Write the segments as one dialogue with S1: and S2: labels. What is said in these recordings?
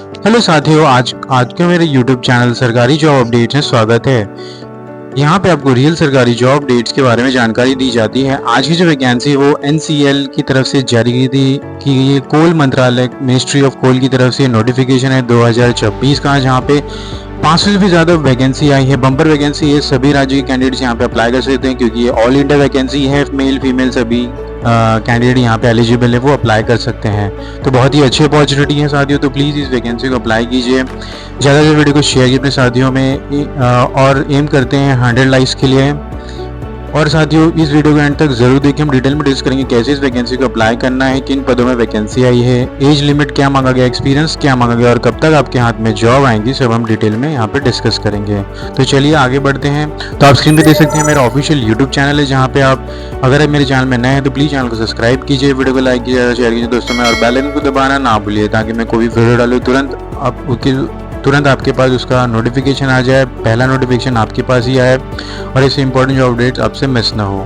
S1: Hello साथियों, आज आज के मेरे YouTube चैनल सरकारी जॉब अपडेट्स में स्वागत है। यहाँ पे आपको रियल सरकारी जॉब अपडेट्स के बारे में जानकारी दी जाती है। आज की जो वैकेंसी है वो NCL की तरफ से जारी की गई है। कोल मंत्रालय, मिनिस्ट्री ऑफ कोल की तरफ से नोटिफिकेशन है 2026 का, जहाँ पे 500 से भी ज़्यादा वैकेंसी आई है। बम्पर वैकेंसी है, सभी राज्य के कैंडिडेट्स यहाँ पे अप्लाई कर सकते हैं क्योंकि ये ऑल इंडिया वैकेंसी है। मेल फीमेल सभी कैंडिडेट यहाँ पे एलिजिबल है, वो अप्लाई कर सकते हैं। तो बहुत ही अच्छी अपॉर्चुनिटी है साथियों, तो प्लीज़ इस वैकेंसी को अप्लाई कीजिए। ज़्यादा से वीडियो को शेयर कीजिए अपने साथियों में और एम करते हैं 100 लाइक्स के लिए। और साथियों, इस वीडियो को एंड तक जरूर देखिए। हम डिटेल में डिस्कस करेंगे कैसे इस वैकेंसी को अप्लाई करना है, किन पदों में वैकेंसी आई है, एज लिमिट क्या मांगा गया, एक्सपीरियंस क्या मांगा गया और कब तक आपके हाथ में जॉब आएंगी, सब हम डिटेल में यहाँ पे डिस्कस करेंगे। तो चलिए आगे बढ़ते हैं। तो आप स्क्रीन पे देख सकते हैं मेरा ऑफिशियल यूट्यूब चैनल है, जहाँ पे आप अगर आप मेरे चैनल में नए हैं तो प्लीज़ चैनल को सब्सक्राइब कीजिए, वीडियो को लाइक कीजिए, शेयर कीजिए दोस्तों में, और बेल आइकन को दबाना ना भूलिए ताकि मैं कोई वीडियो डालूँ तुरंत आपके पास उसका नोटिफिकेशन आ जाए। पहला नोटिफिकेशन आपके पास ही आए और ऐसे इंपॉर्टेंट जॉब अपडेट्स आपसे मिस ना हो।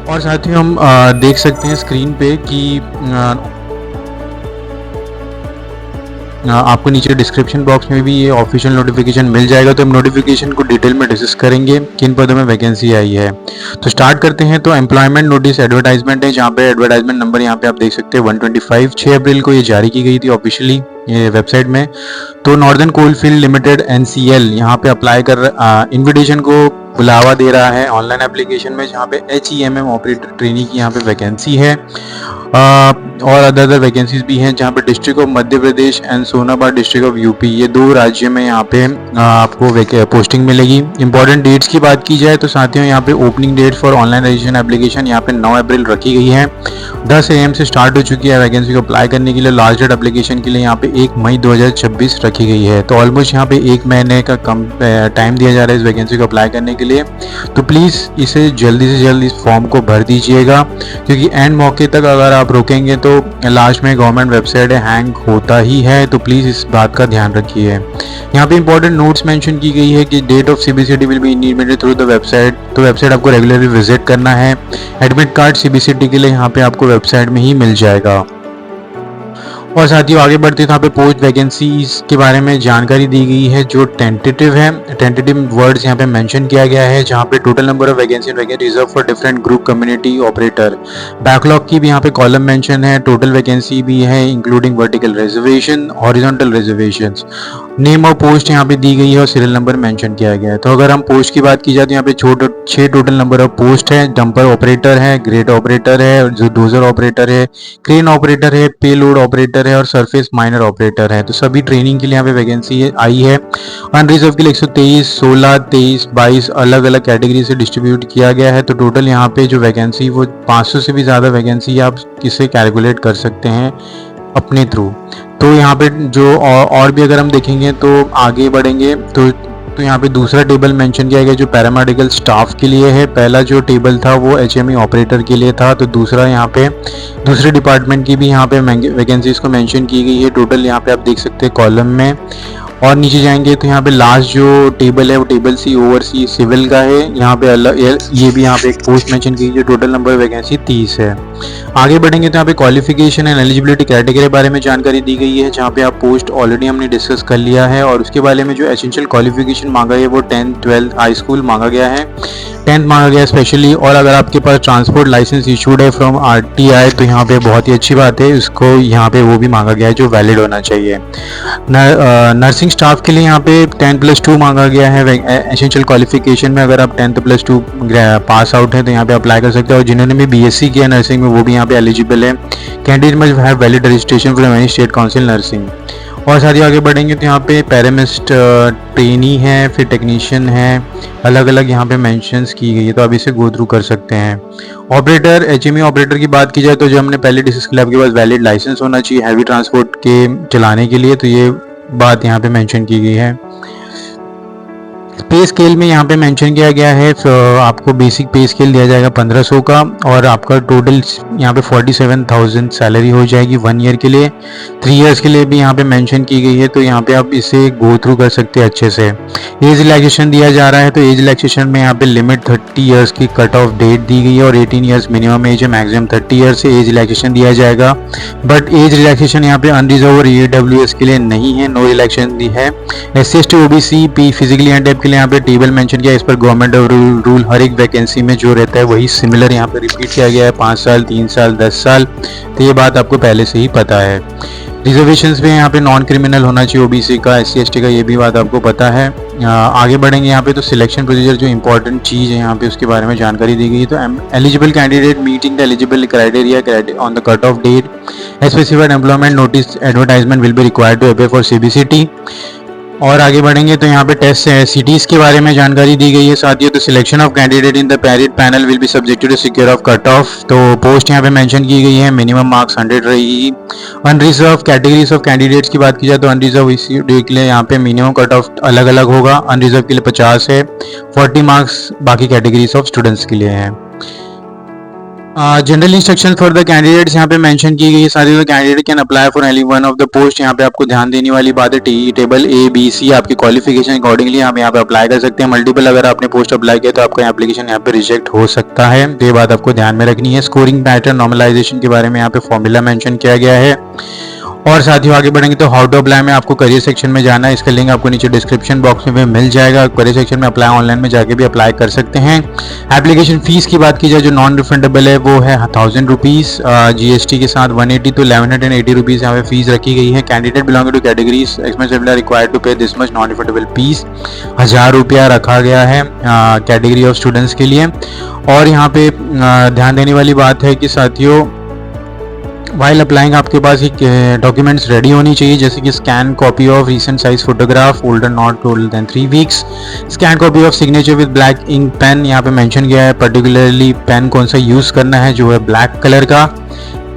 S1: और साथ ही हम देख सकते हैं स्क्रीन पे कि आपको नीचे डिस्क्रिप्शन बॉक्स में भी ये ऑफिशियल नोटिफिकेशन मिल जाएगा। तो हम नोटिफिकेशन को डिटेल में डिस्कस करेंगे, किन पदों में वैकेंसी आई है। तो स्टार्ट करते हैं। तो एम्प्लॉयमेंट नोटिस एडवर्टाइजमेंट है, जहाँ पे एडवर्टाइजमेंट नंबर यहाँ पे आप देख सकते हैं 125। 6 अप्रैल को ये जारी की गई थी ऑफिशियली ये वेबसाइट में। तो नॉर्दर्न कोलफील्ड लिमिटेड NCL यहाँ पे अप्लाई कर इन्विटेशन को बुलावा दे रहा है ऑनलाइन एप्लीकेशन में, जहाँ पे HEMM ऑपरेटर ट्रेनी की यहाँ पे वैकेंसी है। और अदर वैकेंसीज भी हैं, जहाँ पे district of Madhya Pradesh and Sonabad district of UP, ये 2 राज्य में यहाँ पे आपको पोस्टिंग मिलेगी। इंपॉर्टेंट डेट्स की बात की जाए तो साथियों, यहाँ पे opening date for online registration application यहाँ पे 9 अप्रैल रखी गई है। 10 AM से स्टार्ट हो चुकी है वैकेंसी को अप्लाई करने के लिए। लास्ट डेट एप्लीकेशन के लिए यहाँ पे 1 मई 2026 रखी गई है। तो ऑलमोस्ट यहाँ पे 1 महीने का कम टाइम दिया जा रहा है इस वैकेंसी को अप्लाई करने के लिए। तो प्लीज़ इसे जल्दी से जल्दी इस फॉर्म को भर दीजिएगा, क्योंकि एंड मौके तक अगर आप रोकेंगे तो लास्ट में गवर्नमेंट वेबसाइट हैंग होता ही है। तो प्लीज़ इस बात का ध्यान रखिए। यहाँ पे इंपॉर्टेंट नोट्स मेंशन की गई है कि date of CBCT will be intimated through the website. तो वेबसाइट आपको रेगुलरली विजिट करना है। एडमिट कार्ड CBCT के लिए यहाँ पे आपको वेबसाइट में ही मिल जाएगा। और साथियों आगे बढ़ते तो यहाँ पे पोस्ट वैकेंसीज के बारे में जानकारी दी गई है, जो टेंटेटिव है। टेंटेटिव वर्ड्स यहाँ पे मेंशन किया गया है, जहाँ पे total number of vacancy reserve for different group community operator. Backlog की भी यहाँ पे कॉलम मेंशन है। टोटल वैकेंसी भी है including vertical reservation, horizontal reservations. Name और पोस्ट यहाँ पे दी गई है और सीरियल नंबर मेंशन किया गया है। तो अगर हम पोस्ट की बात की जाए तो यहाँ पे 6 टोटल नंबर ऑफ पोस्ट है। डंपर ऑपरेटर है, ग्रेड ऑपरेटर है, जो डोजर ऑपरेटर है, क्रेन ऑपरेटर है, पे लोड ऑपरेटर है और सरफेस माइनर ऑपरेटर है। तो सभी ट्रेनिंग के लिए यहाँ पे वैकेंसी आई है। अनरिजर्व के लिए 123, 16, 23, 22 अलग अलग कैटेगरी से डिस्ट्रीब्यूट किया गया है। तो टोटल यहाँ पे जो वैकेंसी वो 500 से भी ज़्यादा वैकेंसी आप इसे कैलकुलेट कर सकते हैं अपने थ्रू। तो यहाँ पे जो और भी अगर हम देखेंगे तो आगे बढ़ेंगे तो यहाँ पे दूसरा टेबल मेंशन किया गया जो पैरामेडिकल स्टाफ के लिए है। पहला जो टेबल था वो HME ऑपरेटर के लिए था। तो दूसरा यहाँ पे दूसरे डिपार्टमेंट की भी यहाँ पे वैकेंसीज को मेंशन की गई है। टोटल यहाँ पे आप देख सकते हैं कॉलम में। और नीचे जाएंगे तो यहाँ पे लास्ट जो टेबल है वो टेबल C ओवरसी सिविल का है। यहाँ पे ये भी यहाँ पे एक पोस्ट मेंशन की गई, टोटल नंबर वैकेंसी 30 है। आगे बढ़ेंगे तो यहाँ पे क्वालिफिकेशन एंड एलिजिबिलिटी कैटेगरी के बारे में जानकारी दी गई है, जहाँ पे आप पोस्ट ऑलरेडी हमने डिस्कस कर लिया है। और उसके बारे में जो एसेंशियल क्वालिफिकेशन मांगा है वो 10th 12th हाई स्कूल मांगा गया है, 10th मांगा गया स्पेशली। और अगर आपके पास ट्रांसपोर्ट लाइसेंस इशूड है फ्रॉम RTI तो यहाँ पे बहुत ही अच्छी बात है, उसको यहाँ पे वो भी मांगा गया है जो वैलिड होना चाहिए। नर्सिंग स्टाफ के लिए यहाँ पे 10+2 मांगा गया है एसेंशियल क्वालिफिकेशन में। अगर आप 10+2 पास आउट है तो यहाँ पे अप्लाई कर सकते हैं। और जिन्होंने भी BSc किया नर्सिंग में वो भी यहाँ पे एलिजिबल है। Candidate must have valid registration from any state council nursing. और साथ ही आगे बढ़ेंगे तो यहाँ पे पैरामिस्ट ट्रेनी है, फिर टेक्नीशियन है, अलग अलग यहाँ पे मेंशंस की गई है। तो आप इसे गो थ्रू कर सकते हैं। ऑपरेटर HME ऑपरेटर की बात की जाए तो जो हमने पहले डिस्कस किया, आपके पास वैलिड लाइसेंस होना चाहिए हैवी ट्रांसपोर्ट के चलाने के लिए। तो ये बात यहाँ पे मेंशन की गई है। पे स्केल में यहाँ पे मेंशन किया गया है, आपको बेसिक पे स्केल दिया जाएगा 1500 का, और आपका टोटल यहाँ पे 47,000 सैलरी हो जाएगी 1 ईयर के लिए। 3 इयर्स के लिए भी यहाँ पे मेंशन की गई है, तो यहाँ पे आप इसे गो थ्रू कर सकते हैं अच्छे से। एज रिलैक्सेशन दिया जा रहा है, तो एज रिलैक्सेशन में यहाँ पे लिमिट 30 इयर्स की कट ऑफ डेट दी गई है, और 18 इयर्स मिनिमम एज है, मैक्सिमम 30 इयर्स से एज रिलैक्सेशन दिया जाएगा। बट एज रिलैक्सेशन यहाँ पे अनरिजर्व और EWS के लिए नहीं है, नो रिलैक्सेशन दी है। SC/ST OBC P physically handicap के लिए यहाँ पे टेबल मेंशन किया है, इस पर गवर्नमेंट रूल हर एक वैकेंसी में जो रहता है वही सिमिलर यहाँ पे रिपीट किया गया है, 5 साल, 3 साल, 10 साल। तो ये बात आपको पहले से ही पता है। रिजर्वेशंस में यहाँ पे नॉन क्रिमिनल होना चाहिए OBC का, SC/ST का, ये भी बात आपको पता है। आगे बढ़ेंगे यहाँ पे, तो सिलेक्शन प्रोसीजर जो इंपॉर्टेंट चीज़ है यहाँ पे उसके बारे में जानकारी दी गई है। तो eligible candidate meeting the eligible criteria on the cut off date specified employment notice advertisement will be required to appear for CBCT। और आगे बढ़ेंगे तो यहाँ पे टेस्ट सिटीज़ के बारे में जानकारी दी गई है साथियों। तो selection of candidate in the period panel will be subjected to secure of cut off. तो पोस्ट यहाँ पे मेंशन की गई है, मिनिमम मार्क्स 100 रहेगी। अनरिजर्व कैटेगरीज ऑफ कैंडिडेट्स की बात की जाए तो अनरिजर्व के लिए यहाँ पे मिनिमम कट ऑफ अलग अलग होगा। अनरिजर्व के लिए 50 है, 40 मार्क्स बाकी कैटेगरीज ऑफ स्टूडेंट्स के लिए है। General instruction for the candidates यहाँ पे मेंशन की गई है सारी। Candidate can apply for any one of the post. यहाँ पे आपको ध्यान देने वाली बात है, टेबल A, B, C आपकी क्वालिफिकेशन अकॉर्डिंगली हम यहाँ पे अप्लाई कर सकते हैं। मल्टीपल अगर आपने पोस्ट अप्लाई किया तो आपका एप्लीकेशन यहाँ पे रिजेक्ट हो सकता है, तो ये बात आपको ध्यान में रखनी है। स्कोरिंग पैटर्न नॉर्मलाइजेशन के बारे में यहाँ पे फॉर्मूला मेंशन किया गया है। और साथियों आगे बढ़ेंगे तो हाउ टू अप्लाई में आपको करियर सेक्शन में जाना है, इसका लिंक आपको नीचे डिस्क्रिप्शन बॉक्स में मिल जाएगा। करियर सेक्शन में अप्लाई ऑनलाइन में जाके भी अप्लाई कर सकते हैं। एप्लीकेशन फीस की बात की जाए जो नॉन रिफंडेबल है वो है 1000 रुपीज़, GST के साथ 180 तो 1180 रुपीज़ यहाँ पे फीस रखी गई है। Candidate belonging to categories expensive required to pay this much non refundable fees, 1000 रुपया रखा गया है कैटेगरी ऑफ स्टूडेंट्स के लिए। और यहाँ पे ध्यान देने वाली बात है कि साथियों वाइल अप्लाइंग आपके पास एक डॉक्यूमेंट्स रेडी होनी चाहिए, जैसे कि scan copy of recent size photograph older not older than 3 weeks, scan copy of signature with black ink pen. यहाँ पे मेंशन किया है पर्टिकुलरली पेन कौन सा यूज़ करना है, जो है ब्लैक कलर का।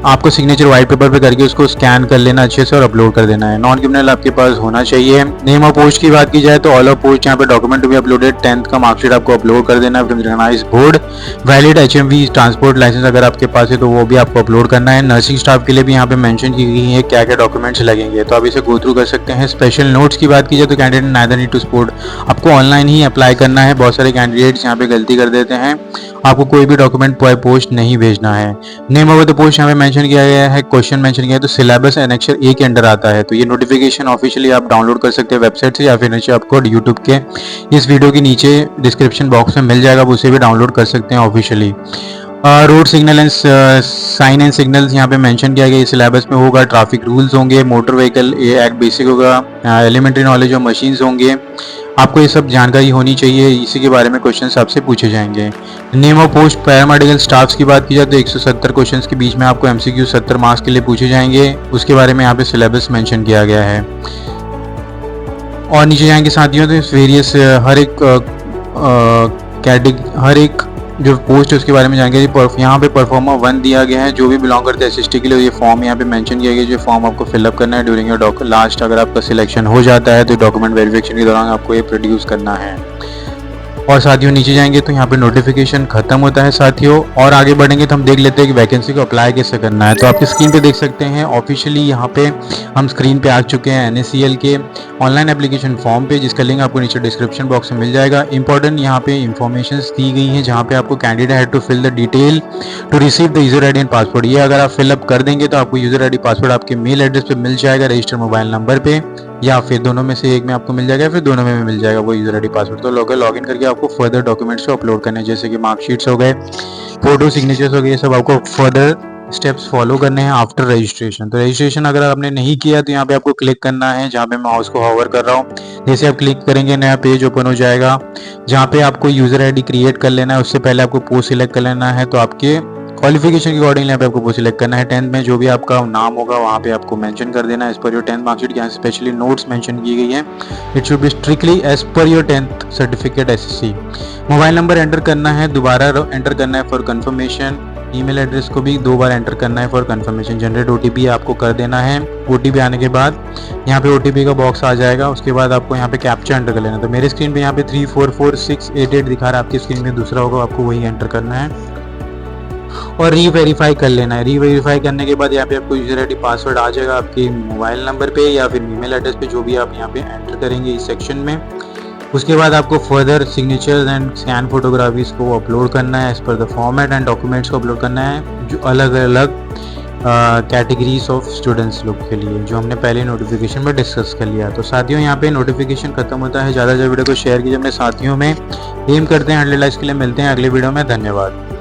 S1: आपको सिग्नेचर व्हाइट पेपर पे करके उसको स्कैन कर लेना अच्छे से और अपलोड कर देना है। नॉन क्रिमिनल आपके पास होना चाहिए। नेम ऑफ पोस्ट की बात की जाए तो ऑल ऑफ पोस्ट यहाँ पे डॉक्यूमेंट भी अपलोडेड, 10th का मार्कशीट आपको अपलोड कर देना है from recognised board. Valid HMV transport licence अगर आपके पास है तो वो भी आपको अपलोड करना है। नर्सिंग स्टाफ के लिए भी यहाँ पे मेंशन की गई है क्या क्या डॉक्यूमेंट्स लगेंगे, तो आप इसे गो थ्रू कर सकते हैं। स्पेशल नोट्स की बात की जाए तो candidate neither need to support, आपको ऑनलाइन ही अप्लाई करना है। बहुत सारे कैंडिडेट्स यहाँ पे गलती कर देते हैं, आपको कोई भी डॉक्यूमेंट बाय पोस्ट नहीं भेजना है। नेम ऑफ द पोस्ट यहाँ पे मेंशन किया गया है, क्वेश्चन मेंशन किया है, तो सिलेबस एनेक्चर A के अंडर आता है। तो ये नोटिफिकेशन ऑफिशियली आप डाउनलोड कर सकते हैं वेबसाइट से, या फिर नीचे आपको यूट्यूब के इस वीडियो के नीचे डिस्क्रिप्शन बॉक्स में मिल जाएगा, आप उसे भी डाउनलोड कर सकते हैं officially. Road signal and sign and signals यहाँ पे मेंशन किया गया सिलेबस में होगा। ट्रैफिक रूल्स होंगे, मोटर व्हीकल एक्ट बेसिक होगा, एलिमेंट्री नॉलेज ऑफ मशीन्स होंगे। आपको ये सब जानकारी होनी चाहिए, इसी के बारे में क्वेश्चंस आपसे पूछे जाएंगे। Name of post paramedical staffs की बात की जाए तो 170 क्वेश्चंस के बीच में आपको MCQ 70 मार्क्स के लिए पूछे जाएंगे, उसके बारे में यहाँ पे सिलेबस मेंशन किया गया है। और नीचे जाएंगे साथियों तो वेरियस हर एक जो पोस्ट है उसके बारे में जानकारी। यहाँ पे परफॉर्मर 1 दिया गया है, जो भी बिलोंग करते हैं SST के लिए ये फॉर्म यहाँ पे मेंशन किया गया है, जो फॉर्म आपको फिलअप करना है ड्यूरिंग योर लास्ट। अगर आपका सिलेक्शन हो जाता है तो डॉक्यूमेंट वेरिफिकेशन के दौरान आपको ये प्रोड्यूस करना है। और साथियों नीचे जाएंगे तो यहाँ पे नोटिफिकेशन खत्म होता है साथियों। और आगे बढ़ेंगे तो हम देख लेते हैं कि वैकेंसी को अप्लाई कैसे करना है। तो आपकी स्क्रीन पे देख सकते हैं ऑफिशियली यहाँ पे हम स्क्रीन पे आ चुके हैं NACL के ऑनलाइन एप्लीकेशन फॉर्म पे, जिसका लिंक आपको नीचे डिस्क्रिप्शन बॉक्स में मिल जाएगा। इंपॉर्टेंट यहाँ पे इंफॉर्मेशन दी गई है, जहाँ पे आपको candidate had to fill the detail to receive the user ID and password. ये अगर आप फिलअप कर देंगे तो आपको यूजर ID पासवर्ड आपके मेल एड्रेस पे मिल जाएगा, रजिस्टर्ड मोबाइल नंबर पे, या फिर दोनों में से एक में आपको मिल जाएगा, फिर दोनों में मिल जाएगा वो यूजर ID पासवर्ड। तो लॉग इन करके आपको फर्दर डॉक्यूमेंट्स को अपलोड करने हैं, जैसे कि मार्कशीट्स हो गए, फोटो सिग्नेचर्स हो गए, ये सब आपको फर्दर स्टेप्स फॉलो करने हैं आफ्टर रजिस्ट्रेशन। तो रजिस्ट्रेशन अगर आपने नहीं किया तो यहाँ पे आपको क्लिक करना है, जहाँ पे मैं माउस को हॉवर कर रहा हूँ। जैसे आप क्लिक करेंगे नया पेज ओपन हो जाएगा, जहाँ पे आपको यूजर ID क्रिएट कर लेना है। उससे पहले आपको पोस्ट सिलेक्ट कर लेना है, तो आपके क्वालिफिकेशन के अकॉर्डिंग यहाँ पे आपको पोस्ट सिलेक्ट करना है। 10th में जो भी आपका नाम होगा वहाँ पे आपको मेंशन कर देना है as per your 10th marksheet. यहाँ स्पेशली नोट्स मेंशन की गई है, it should be strictly as per your 10th certificate SSC। Mobile number enter करना है, दोबारा एंटर करना है फॉर कंफर्मेशन। ईमेल एड्रेस को भी 2 बार एंटर करना है फॉर कंफर्मेशन। जनरेट ओटीपी आपको कर देना है। ओटीपी आने के बाद यहाँ पे ओटीपी का बॉक्स आ जाएगा, उसके बाद आपको यहाँ पे कैप्चा एंटर कर लेना। तो मेरे स्क्रीन पे यहाँ पे 344688 दिखा रहा है, आपकी स्क्रीन में दूसरा होगा, आपको वही एंटर करना है और री-वेरीफाई कर लेना है। री-वेरीफाई करने के बाद यहाँ पे आपको यूजर आईडी पासवर्ड आ जाएगा आपके मोबाइल नंबर पे या फिर ईमेल एड्रेस पे, जो भी आप यहाँ पे एंटर करेंगे इस सेक्शन में। उसके बाद आपको further signatures and scan photographies को अपलोड करना है as per the format and documents को अपलोड करना है जो अलग अलग कैटेगरीज ऑफ स्टूडेंट्स लोग के लिए, जो हमने पहले नोटिफिकेशन में डिस्कस कर लिया। तो साथियों यहाँ पे नोटिफिकेशन खत्म होता है। ज़्यादा से ज़्यादा वीडियो को शेयर कीजिए अपने साथियों में। एम करते हैं 100 लाइक्स के लिए। मिलते हैं अगले वीडियो में। धन्यवाद।